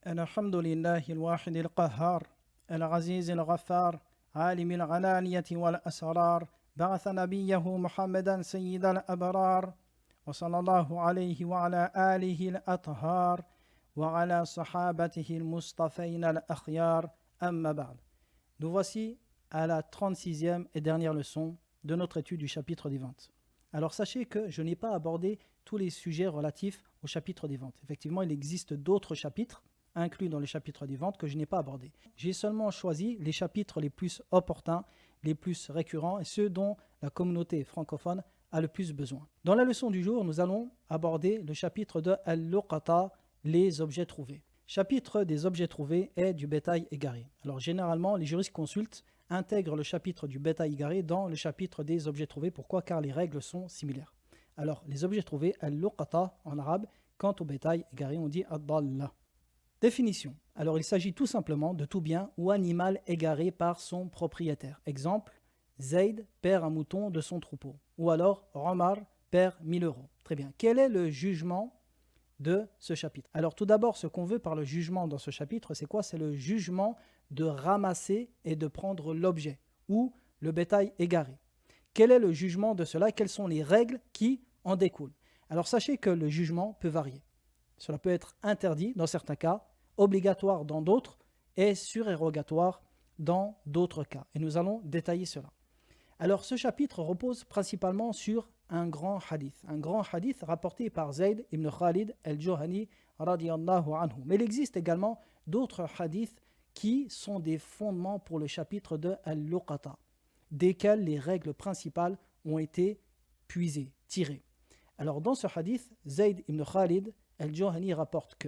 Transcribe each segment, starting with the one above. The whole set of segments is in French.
الحمد لله الواحد القهار العزيز الغفار عالم العلانية والأسرار بعث نبيه محمدا سيد الأبرار وصلى الله عليه وعلى آله الأطهار وعلى صحابته المصطفين الأخيار أما بعد. Nous voici à la 36e et dernière leçon de notre étude du chapitre des ventes. Alors sachez que je n'ai pas abordé tous les sujets relatifs au chapitre des ventes. Effectivement, il existe d'autres chapitres inclus dans le chapitre des ventes que je n'ai pas abordé. J'ai seulement choisi les chapitres les plus opportuns, les plus récurrents et ceux dont la communauté francophone a le plus besoin. Dans la leçon du jour, nous allons aborder le chapitre de Al-Luqata, les objets trouvés. Chapitre des objets trouvés et du bétail égaré. Alors généralement, les jurisconsultes intègrent le chapitre du bétail égaré dans le chapitre des objets trouvés. Pourquoi? Car les règles sont similaires. Alors les objets trouvés, Al-Luqata en arabe, quant au bétail égaré, on dit Ad-Dalla. Définition. Alors il s'agit tout simplement de tout bien ou animal égaré par son propriétaire. Exemple, Zayd perd un mouton de son troupeau. Ou alors Omar perd 1000 euros. Très bien. Quel est le jugement de ce chapitre? Alors tout d'abord, ce qu'on veut par le jugement dans ce chapitre, c'est quoi? C'est le jugement de ramasser et de prendre l'objet ou le bétail égaré. Quel est le jugement de cela? Quelles sont les règles qui en découlent? Alors sachez que le jugement peut varier. Cela peut être interdit dans certains cas, obligatoire dans d'autres et surérogatoire dans d'autres cas. Et nous allons détailler cela. Alors ce chapitre repose principalement sur un grand hadith rapporté par Zayd ibn Khalid al-Juhani radiyallahu anhu. Mais il existe également d'autres hadiths qui sont des fondements pour le chapitre de Al-Luqata, desquels les règles principales ont été puisées, tirées. Alors dans ce hadith, Zayd ibn Khalid al-Juhani rapporte que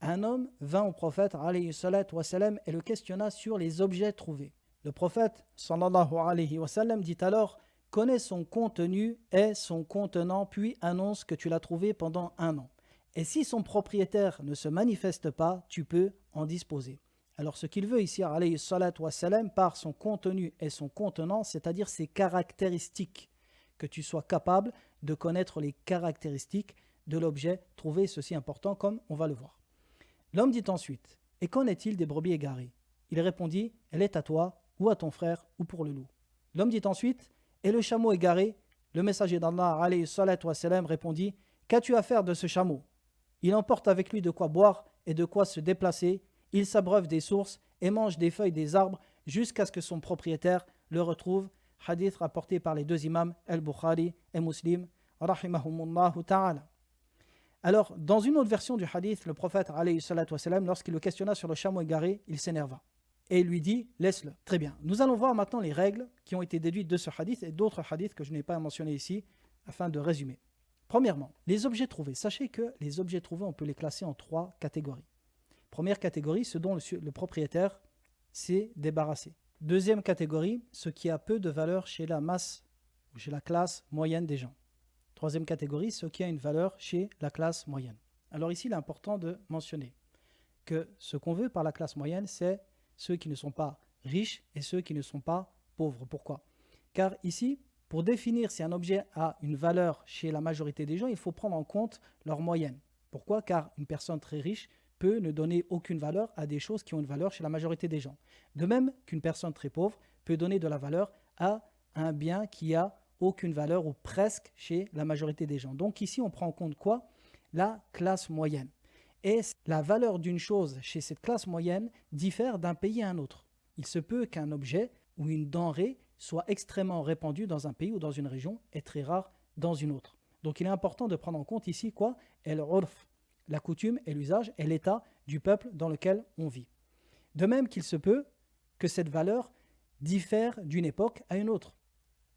un homme vint au prophète alayhi salatu wa salam et le questionna sur les objets trouvés. Le prophète sallallahu alayhi wa sallam dit alors: connais son contenu et son contenant, puis annonce que tu l'as trouvé pendant 1 an. Et si son propriétaire ne se manifeste pas, tu peux en disposer. Alors ce qu'il veut ici alayhi salatu wa salam par son contenu et son contenant, c'est-à-dire ses caractéristiques, que tu sois capable de connaître les caractéristiques de l'objet trouvé, ceci important comme on va le voir. L'homme dit ensuite: et qu'en est-il des brebis égarées? Il répondit: elle est à toi, ou à ton frère, ou pour le loup. L'homme dit ensuite: et le chameau égaré? Le messager d'Allah alayhi salatu wa salam répondit: qu'as-tu à faire de ce chameau? Il emporte avec lui de quoi boire et de quoi se déplacer, il s'abreuve des sources et mange des feuilles des arbres jusqu'à ce que son propriétaire le retrouve. Hadith rapporté par les deux imams Al-Bukhari et Muslim rahimahumullahu ta'ala. Alors, dans une autre version du hadith, le prophète, alayhi salatu wassalam, lorsqu'il le questionna sur le chameau égaré, il s'énerva. Et il lui dit: laisse-le. Très bien. Nous allons voir maintenant les règles qui ont été déduites de ce hadith et d'autres hadiths que je n'ai pas mentionnés ici, afin de résumer. Premièrement, les objets trouvés. Sachez que les objets trouvés, on peut les classer en 3 catégories. Première catégorie, ce dont le propriétaire s'est débarrassé. Deuxième catégorie, ce qui a peu de valeur chez la masse ou chez la classe moyenne des gens. Troisième catégorie, ce qui a une valeur chez la classe moyenne. Alors ici, il est important de mentionner que ce qu'on veut par la classe moyenne, c'est ceux qui ne sont pas riches et ceux qui ne sont pas pauvres. Pourquoi? Car ici, pour définir si un objet a une valeur chez la majorité des gens, il faut prendre en compte leur moyenne. Pourquoi? Car une personne très riche peut ne donner aucune valeur à des choses qui ont une valeur chez la majorité des gens. De même qu'une personne très pauvre peut donner de la valeur à un bien qui a aucune valeur ou presque chez la majorité des gens. Donc ici, on prend en compte quoi? La classe moyenne. Et la valeur d'une chose chez cette classe moyenne diffère d'un pays à un autre. Il se peut qu'un objet ou une denrée soit extrêmement répandue dans un pays ou dans une région et très rare dans une autre. Donc il est important de prendre en compte ici quoi? El-urf, la coutume et l'usage et l'état du peuple dans lequel on vit. De même qu'il se peut que cette valeur diffère d'une époque à une autre.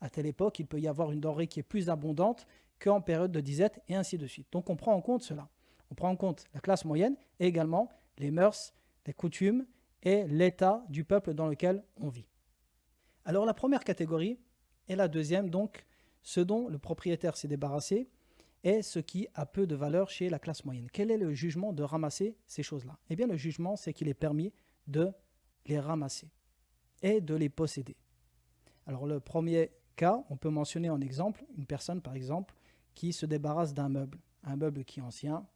À telle époque, il peut y avoir une denrée qui est plus abondante qu'en période de disette et ainsi de suite. Donc on prend en compte cela. On prend en compte la classe moyenne et également les mœurs, les coutumes et l'état du peuple dans lequel on vit. Alors la première catégorie et la deuxième, donc ce dont le propriétaire s'est débarrassé est ce qui a peu de valeur chez la classe moyenne. Quel est le jugement de ramasser ces choses-là? Eh bien le jugement, c'est qu'il est permis de les ramasser et de les posséder. Alors le premier cas, on peut mentionner en exemple une personne par exemple qui se débarrasse d'un meuble, un meuble qui est ancien,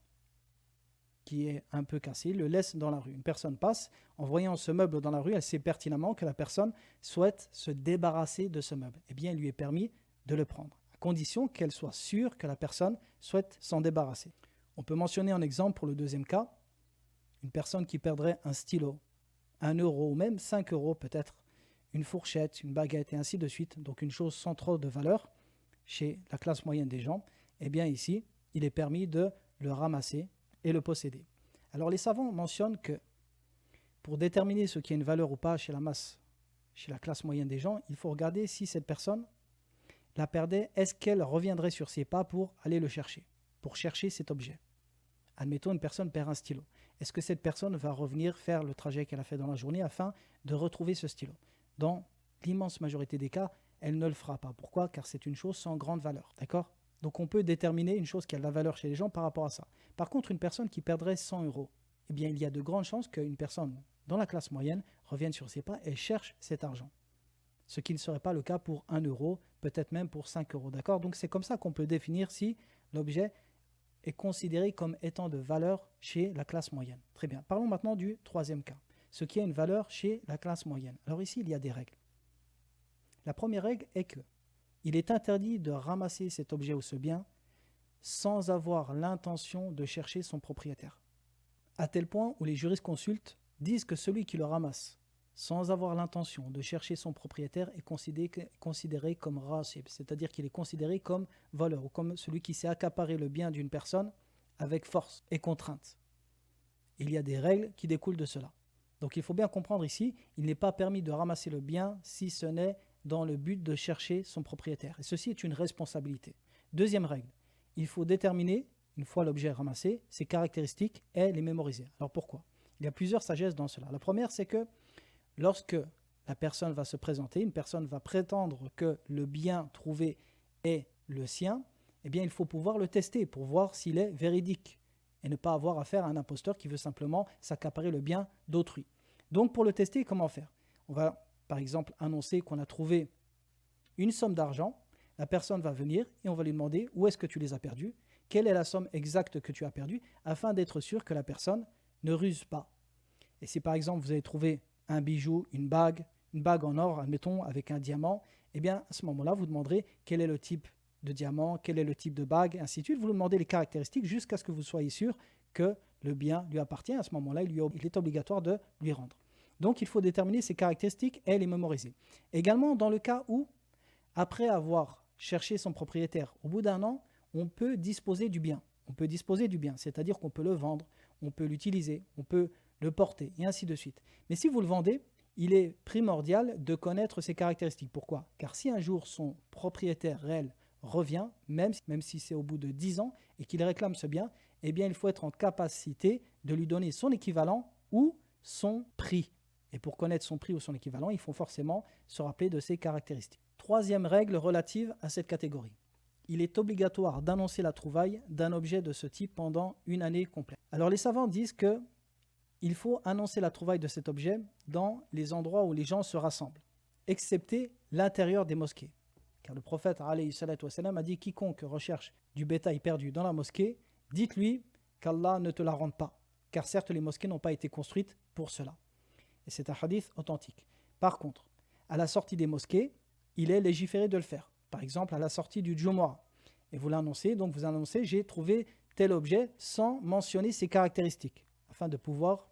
qui est un peu cassé, il le laisse dans la rue. Une personne passe, en voyant ce meuble dans la rue, elle sait pertinemment que la personne souhaite se débarrasser de ce meuble. Eh bien, il lui est permis de le prendre, à condition qu'elle soit sûre que la personne souhaite s'en débarrasser. On peut mentionner un exemple pour le deuxième cas, une personne qui perdrait un stylo, 1 euro ou même 5 euros peut-être, une fourchette, une baguette et ainsi de suite, donc une chose sans trop de valeur chez la classe moyenne des gens, eh bien ici, il est permis de le ramasser et le posséder. Alors les savants mentionnent que pour déterminer ce qui a une valeur ou pas chez la masse, chez la classe moyenne des gens, il faut regarder si cette personne la perdait, est-ce qu'elle reviendrait sur ses pas pour aller le chercher, pour chercher cet objet. Admettons, une personne perd un stylo. Est-ce que cette personne va revenir faire le trajet qu'elle a fait dans la journée afin de retrouver ce stylo? Dans l'immense majorité des cas, elle ne le fera pas. Pourquoi? Car c'est une chose sans grande valeur. D'accord? Donc on peut déterminer une chose qui a de la valeur chez les gens par rapport à ça. Par contre, une personne qui perdrait 100 euros, eh bien il y a de grandes chances qu'une personne dans la classe moyenne revienne sur ses pas et cherche cet argent. Ce qui ne serait pas le cas pour 1 euro, peut-être même pour 5 euros. D'accord? Donc c'est comme ça qu'on peut définir si l'objet est considéré comme étant de valeur chez la classe moyenne. Très bien. Parlons maintenant du troisième cas. Ce qui a une valeur chez la classe moyenne. Alors ici, il y a des règles. La première règle est que il est interdit de ramasser cet objet ou ce bien sans avoir l'intention de chercher son propriétaire. À tel point où les jurisconsultes disent que celui qui le ramasse sans avoir l'intention de chercher son propriétaire est considéré comme rasib, c'est-à-dire qu'il est considéré comme voleur ou comme celui qui s'est accaparé le bien d'une personne avec force et contrainte. Il y a des règles qui découlent de cela. Donc il faut bien comprendre ici, il n'est pas permis de ramasser le bien si ce n'est dans le but de chercher son propriétaire. Et ceci est une responsabilité. Deuxième règle, il faut déterminer, une fois l'objet ramassé, ses caractéristiques et les mémoriser. Alors pourquoi? Il y a plusieurs sagesses dans cela. La première, c'est que lorsque la personne va se présenter, une personne va prétendre que le bien trouvé est le sien, eh bien il faut pouvoir le tester pour voir s'il est véridique et ne pas avoir affaire à un imposteur qui veut simplement s'accaparer le bien d'autrui. Donc pour le tester, comment faire? On va par exemple annoncer qu'on a trouvé une somme d'argent, la personne va venir et on va lui demander où est-ce que tu les as perdus, quelle est la somme exacte que tu as perdue, afin d'être sûr que la personne ne ruse pas. Et si par exemple vous avez trouvé un bijou, une bague en or, admettons, avec un diamant, eh bien à ce moment-là, vous demanderez quel est le type de diamant, quel est le type de bague, ainsi de suite. Vous lui demandez les caractéristiques jusqu'à ce que vous soyez sûr que le bien lui appartient. À ce moment-là, il est obligatoire de lui rendre. Donc il faut déterminer ses caractéristiques et les mémoriser. Également dans le cas où, après avoir cherché son propriétaire, au bout d'un an, on peut disposer du bien. On peut disposer du bien, c'est-à-dire qu'on peut le vendre, on peut l'utiliser, on peut le porter, et ainsi de suite. Mais si vous le vendez, il est primordial de connaître ses caractéristiques. Pourquoi? Car si un jour son propriétaire réel revient, même si c'est au bout de 10 ans, et qu'il réclame ce bien, eh bien il faut être en capacité de lui donner son équivalent ou son prix. Et pour connaître son prix ou son équivalent, il faut forcément se rappeler de ses caractéristiques. Troisième règle relative à cette catégorie. Il est obligatoire d'annoncer la trouvaille d'un objet de ce type pendant une année complète. Alors les savants disent que il faut annoncer la trouvaille de cet objet dans les endroits où les gens se rassemblent, excepté l'intérieur des mosquées. Car le prophète alayhi salatu wassalam a dit: quiconque recherche du bétail perdu dans la mosquée, dites-lui qu'Allah ne te la rende pas, car certes les mosquées n'ont pas été construites pour cela. Et c'est un hadith authentique. Par contre, à la sortie des mosquées, il est légiféré de le faire. Par exemple, à la sortie du Jumu'ah. Et vous l'annoncez, donc vous annoncez: j'ai trouvé tel objet sans mentionner ses caractéristiques, afin de pouvoir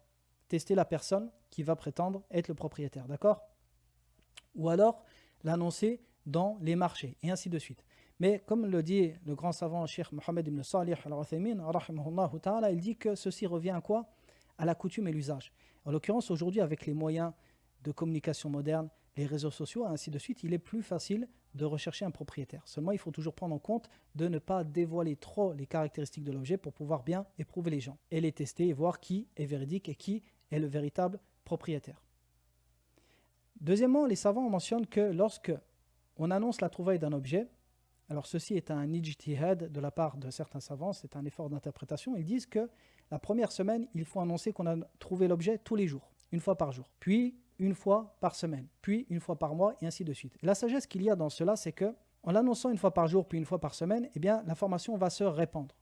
tester la personne qui va prétendre être le propriétaire. D'accord? Ou alors l'annoncer dans les marchés, et ainsi de suite. Mais comme le dit le grand savant Cheikh Mohammed ibn Salih al-Uthaymin, il dit que ceci revient à quoi? À la coutume et l'usage. En l'occurrence, aujourd'hui, avec les moyens de communication modernes, les réseaux sociaux, ainsi de suite, il est plus facile de rechercher un propriétaire. Seulement, il faut toujours prendre en compte de ne pas dévoiler trop les caractéristiques de l'objet pour pouvoir bien éprouver les gens et les tester et voir qui est véridique et qui est le véritable propriétaire. Deuxièmement, les savants mentionnent que lorsque on annonce la trouvaille d'un objet, alors ceci est un ijtihad de la part de certains savants, c'est un effort d'interprétation, ils disent que la première semaine, il faut annoncer qu'on a trouvé l'objet tous les jours, une fois par jour, puis une fois par semaine, puis une fois par mois, et ainsi de suite. Et la sagesse qu'il y a dans cela, c'est que en l'annonçant une fois par jour, puis une fois par semaine, eh bien, l'information va se répandre.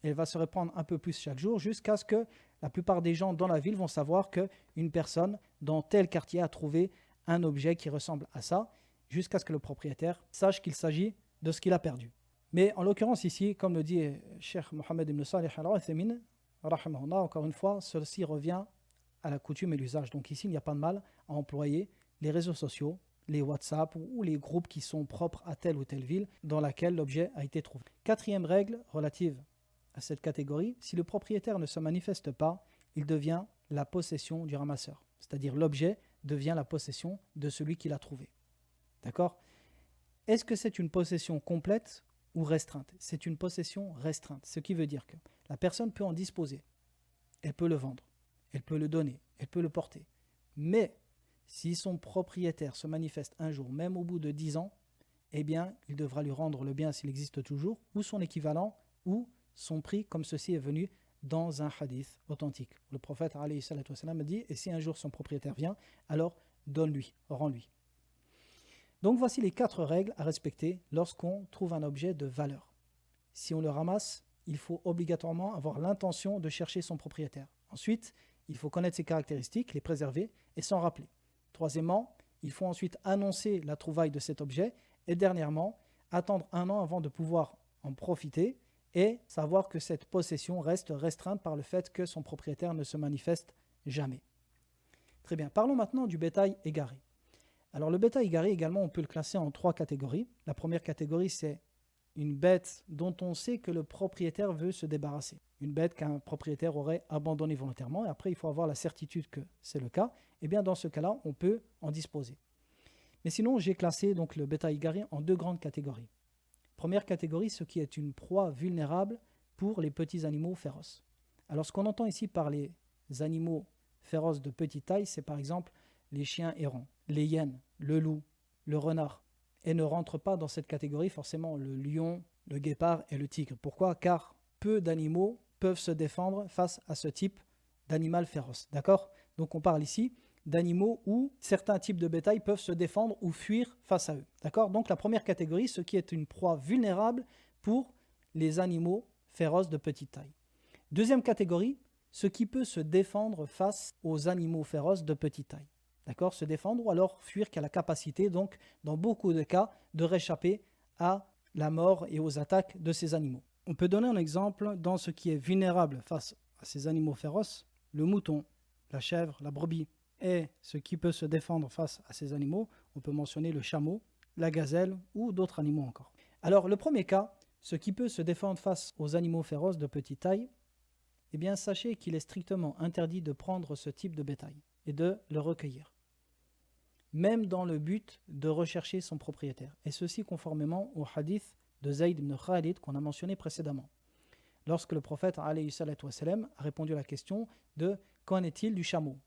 elle va se répandre un peu plus chaque jour jusqu'à ce que la plupart des gens dans la ville vont savoir qu'une personne dans tel quartier a trouvé un objet qui ressemble à ça, jusqu'à ce que le propriétaire sache qu'il s'agit de ce qu'il a perdu. Mais en l'occurrence ici, comme le dit Cheikh Mohammed ibn Salih al-Uthaymin, encore une fois, ceci revient à la coutume et l'usage. Donc ici, il n'y a pas de mal à employer les réseaux sociaux, les WhatsApp ou les groupes qui sont propres à telle ou telle ville dans laquelle l'objet a été trouvé. Quatrième règle relative à cette catégorie, si le propriétaire ne se manifeste pas, il devient la possession du ramasseur. C'est-à-dire l'objet devient la possession de celui qui l'a trouvé. D'accord ? Est-ce que c'est une possession complète ou restreinte ? C'est une possession restreinte, ce qui veut dire que la personne peut en disposer, elle peut le vendre, elle peut le donner, elle peut le porter. Mais si son propriétaire se manifeste un jour, même au bout de 10 ans, eh bien, il devra lui rendre le bien s'il existe toujours, ou son équivalent, ou son prix, comme ceci est venu dans un hadith authentique. Le prophète alayhi salatu wassalam a dit, et si un jour son propriétaire vient, alors donne-lui, rends-lui. Donc voici les 4 règles à respecter lorsqu'on trouve un objet de valeur. Si on le ramasse, il faut obligatoirement avoir l'intention de chercher son propriétaire. Ensuite, il faut connaître ses caractéristiques, les préserver et s'en rappeler. Troisièmement, il faut ensuite annoncer la trouvaille de cet objet. Et dernièrement, attendre 1 an avant de pouvoir en profiter et savoir que cette possession reste restreinte par le fait que son propriétaire ne se manifeste jamais. Très bien, parlons maintenant du bétail égaré. Alors le bétail égaré également, on peut le classer en 3 catégories. La première catégorie, c'est une bête dont on sait que le propriétaire veut se débarrasser. Une bête qu'un propriétaire aurait abandonnée volontairement, et après il faut avoir la certitude que c'est le cas. Et bien dans ce cas-là, on peut en disposer. Mais sinon, j'ai classé donc le bétail égaré en 2 grandes catégories. Première catégorie, ce qui est une proie vulnérable pour les petits animaux féroces. Alors ce qu'on entend ici par les animaux féroces de petite taille, c'est par exemple les chiens errants, les hyènes, le loup, le renard. Et ne rentre pas dans cette catégorie forcément le lion, le guépard et le tigre. Pourquoi ? Car peu d'animaux peuvent se défendre face à ce type d'animal féroce. D'accord ? Donc on parle ici d'animaux où certains types de bétail peuvent se défendre ou fuir face à eux. D'accord ? Donc la première catégorie, ce qui est une proie vulnérable pour les animaux féroces de petite taille. Deuxième catégorie, ce qui peut se défendre face aux animaux féroces de petite taille. D'accord ? Se défendre ou alors fuir, qui a la capacité, donc, dans beaucoup de cas, de réchapper à la mort et aux attaques de ces animaux. On peut donner un exemple dans ce qui est vulnérable face à ces animaux féroces, le mouton, la chèvre, la brebis. Et ce qui peut se défendre face à ces animaux, on peut mentionner le chameau, la gazelle ou d'autres animaux encore. Alors le premier cas, ce qui peut se défendre face aux animaux féroces de petite taille, eh bien sachez qu'il est strictement interdit de prendre ce type de bétail et de le recueillir, même dans le but de rechercher son propriétaire. Et ceci conformément au hadith de Zayd ibn Khalid qu'on a mentionné précédemment. Lorsque le prophète alayhi salatu wassalam a répondu à la question de « Qu'en est-il du chameau ?»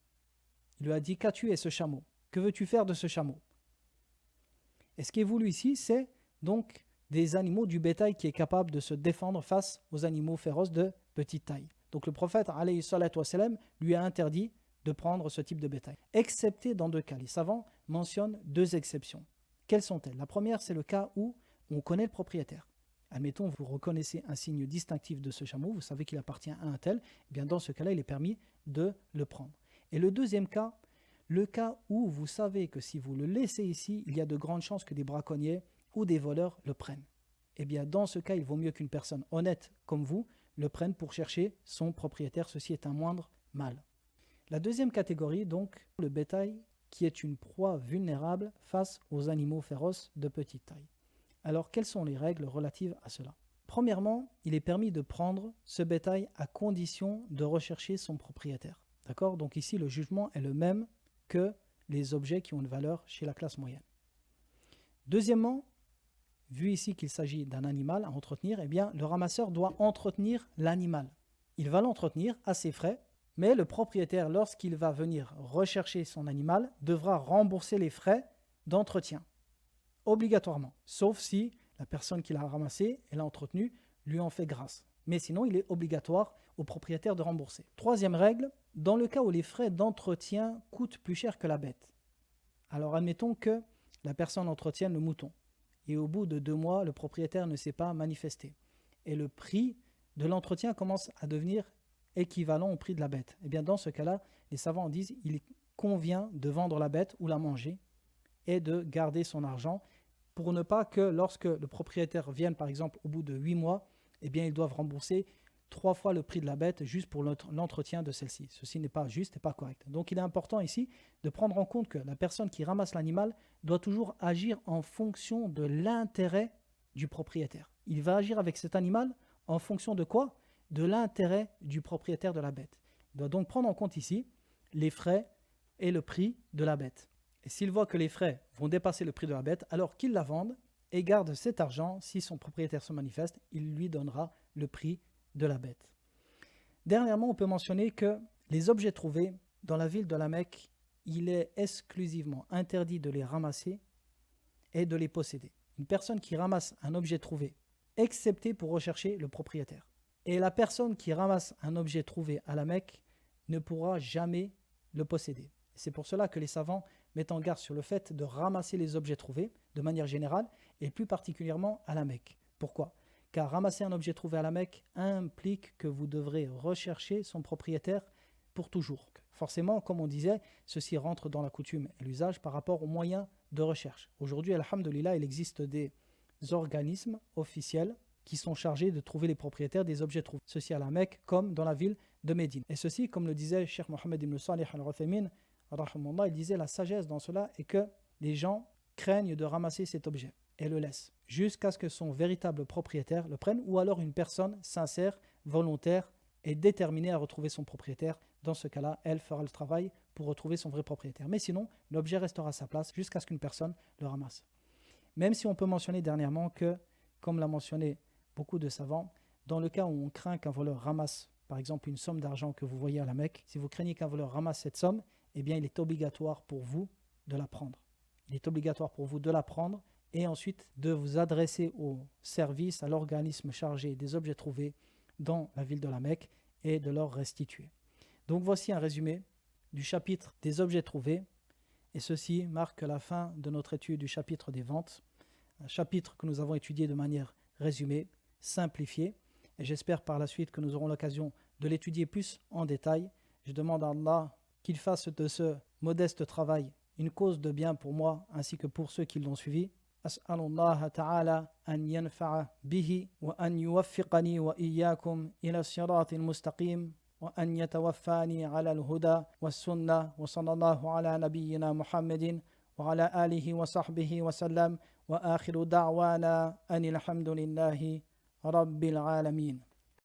Il lui a dit « Qu'as-tu et ce chameau ? Que veux-tu faire de ce chameau ?» Et ce qui est voulu ici, c'est donc des animaux du bétail qui est capable de se défendre face aux animaux féroces de petite taille. Donc le prophète alayhi salatu wassalam lui a interdit de prendre ce type de bétail, excepté dans 2 cas. Les savants mentionnent 2 exceptions. Quelles sont-elles ? La première, c'est le cas où on connaît le propriétaire. Admettons, vous reconnaissez un signe distinctif de ce chameau, vous savez qu'il appartient à un tel, eh bien dans ce cas-là, il est permis de le prendre. Et le deuxième cas, le cas où vous savez que si vous le laissez ici, il y a de grandes chances que des braconniers ou des voleurs le prennent. Eh bien dans ce cas, il vaut mieux qu'une personne honnête comme vous le prenne pour chercher son propriétaire. Ceci est un moindre mal. La deuxième catégorie, donc, le bétail qui est une proie vulnérable face aux animaux féroces de petite taille. Alors, quelles sont les règles relatives à cela ? Premièrement, il est permis de prendre ce bétail à condition de rechercher son propriétaire. D'accord ? Donc ici, le jugement est le même que les objets qui ont une valeur chez la classe moyenne. Deuxièmement, vu ici qu'il s'agit d'un animal à entretenir, eh bien, le ramasseur doit entretenir l'animal. Il va l'entretenir à ses frais, mais le propriétaire, lorsqu'il va venir rechercher son animal, devra rembourser les frais d'entretien, obligatoirement, sauf si la personne qui l'a ramassé et l'a entretenu lui en fait grâce. Mais sinon, il est obligatoire au propriétaire de rembourser. Troisième règle, dans le cas où les frais d'entretien coûtent plus cher que la bête. Alors admettons que la personne entretienne le mouton et au bout de 2 mois, le propriétaire ne s'est pas manifesté. Et le prix de l'entretien commence à devenir équivalent au prix de la bête. Et bien dans ce cas-là, les savants disent il convient de vendre la bête ou la manger et de garder son argent pour ne pas que lorsque le propriétaire vienne par exemple au bout de 8 mois, eh bien ils doivent rembourser 3 fois le prix de la bête juste pour l'entretien de celle-ci. Ceci n'est pas juste et pas correct. Donc il est important ici de prendre en compte que la personne qui ramasse l'animal doit toujours agir en fonction de l'intérêt du propriétaire. Il va agir avec cet animal en fonction de quoi? De l'intérêt du propriétaire de la bête. Il doit donc prendre en compte ici les frais et le prix de la bête. Et s'il voit que les frais vont dépasser le prix de la bête, alors qu'il la vende et garde cet argent. Si son propriétaire se manifeste, il lui donnera le prix de la bête. Dernièrement, on peut mentionner que les objets trouvés dans la ville de la Mecque, il est exclusivement interdit de les ramasser et de les posséder. Une personne qui ramasse un objet trouvé, excepté pour rechercher le propriétaire. Et la personne qui ramasse un objet trouvé à la Mecque ne pourra jamais le posséder. C'est pour cela que les savants mettent en garde sur le fait de ramasser les objets trouvés de manière générale et plus particulièrement à la Mecque. Pourquoi ? Car ramasser un objet trouvé à la Mecque implique que vous devrez rechercher son propriétaire pour toujours. Forcément, comme on disait, ceci rentre dans la coutume et l'usage par rapport aux moyens de recherche. Aujourd'hui, alhamdoulilah, il existe des organismes officiels qui sont chargés de trouver les propriétaires des objets trouvés. Ceci à la Mecque comme dans la ville de Médine. Et ceci, comme le disait Cheikh Mohammed ibn Salih al-Uthaymin, il disait la sagesse dans cela est que les gens craignent de ramasser cet objet et le laissent jusqu'à ce que son véritable propriétaire le prenne ou alors une personne sincère, volontaire et déterminée à retrouver son propriétaire. Dans ce cas-là, elle fera le travail pour retrouver son vrai propriétaire. Mais sinon, l'objet restera à sa place jusqu'à ce qu'une personne le ramasse. Même si on peut mentionner dernièrement que, comme l'a mentionné beaucoup de savants, dans le cas où on craint qu'un voleur ramasse, par exemple, une somme d'argent que vous voyez à la Mecque, si vous craignez qu'un voleur ramasse cette somme, eh bien, il est obligatoire pour vous de la prendre. Il est obligatoire pour vous de la prendre et ensuite de vous adresser au service, à l'organisme chargé des objets trouvés dans la ville de la Mecque et de leur restituer. Donc voici un résumé du chapitre des objets trouvés et ceci marque la fin de notre étude du chapitre des ventes, un chapitre que nous avons étudié de manière résumée, simplifiée et j'espère par la suite que nous aurons l'occasion de l'étudier plus en détail. Je demande à Allah qu'il fasse de ce modeste travail une cause de bien pour moi ainsi que pour ceux qui l'ont suivi. أسأل الله تعالى أن ينفع به وأن يوفقني وإياكم إلى الصراط المستقيم وأن يتوفاني على الهدى والسنة وصلى الله على نبينا محمد وعلى آله وصحبه وسلم وآخر دعوانا أن الحمد لله رب العالمين.